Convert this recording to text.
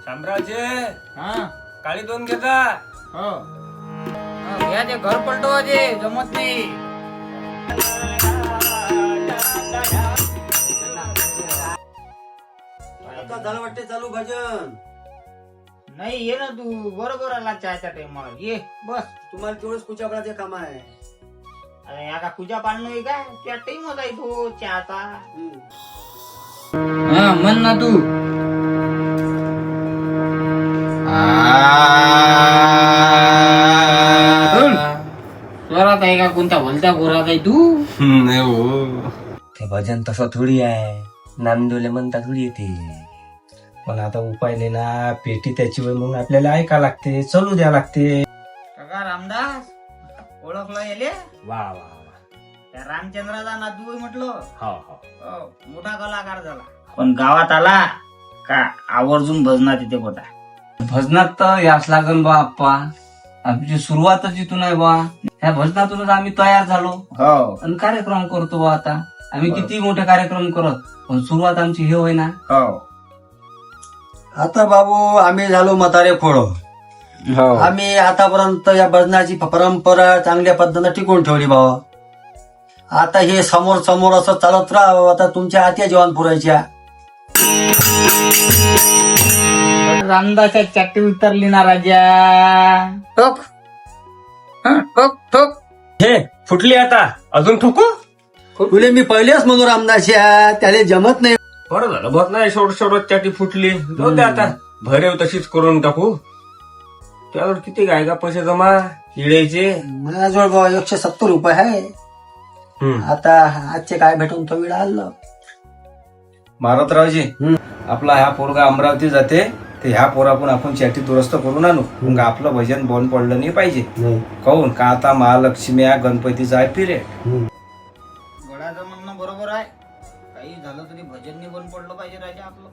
शामराजे हा काळी दोन घेता. हो घ्या ते घर पलटवा जे जमत नाही. आता झालं वाटते चालू भजन. नाही ये ना तू बरोबर आला चहाच्या टाइमाला ये बस. तुम्हाला तेवढंच कुचापडाचे काम आहे. अरे या का पूजा पाळणं आहे काय त्या टाइम होता तो चहाचा. हा म्हण ना तू. स्वरात आहे का कोणत्या भलत्या घोरात आहे तू. नाही हो, ते भजन तसं थोडी आहे, नामदेवले म्हणता थोडी येते. पण आता उपाय नाही ना, पेटी त्याची वेळ मग आपल्याला ऐका लागते, चलू द्या लागते. काका रामदास ओळखला गेले. वा वा वा. त्या रामचंद्राचा नातू आहे म्हटलं. हो हो. हो, मोठा कलाकार झाला. पण गावात आला का आवर्जून भजनात येते होता. भजनात तर याच लागल बा आप्पा, आमची सुरुवातच इथून आहे बा. ह्या भजनातूनच आम्ही तयार झालो हो आणि कार्यक्रम करतो बा. आता आम्ही किती मोठे कार्यक्रम करत, पण सुरुवात आमची हे होय ना. हो आता बाबू आम्ही झालो म्हातारे खोड. आम्ही आतापर्यंत या भजनाची परंपरा चांगल्या पद्धतीने टिकून ठेवली बाबा. आता हे समोर समोर असं चालत राहा. आता तुमच्या आत्या जेवण पुरायच्या. रामदासच्या चॅटी उतरली ना राजा. ठोक ठोक ठोक. हे फुटली आता, अजून ठोकू. तुले मी पहिलेच म्हणू रामदास्या, त्याला जमत नाही. बरं झालं बघ नाही, शेवट त्याटी फुटली. जाऊ दे आता, भरेव तशीच करून टाकू. त्यावर किती काय का पैसे जमा किड्याचे. माझ्याजवळ बाबा 170 रुपये आहे. आता आजचे काय भेटून तो वेळ आलं. मारुतरावजी, आपला ह्या पोरगा अमरावती जाते, ते ह्या पोरापून आपण चॅटी दुरुस्त करून आणू. मग आपलं भजन बंद पडलं नाही पाहिजे. कहून का आता महालक्ष्मी गणपतीचा आहे पिरियड. गडाचं म्हणणं बरोबर आहे. काही झालं तरी भजन नाही बंद पडलं पाहिजे राजा आपलं.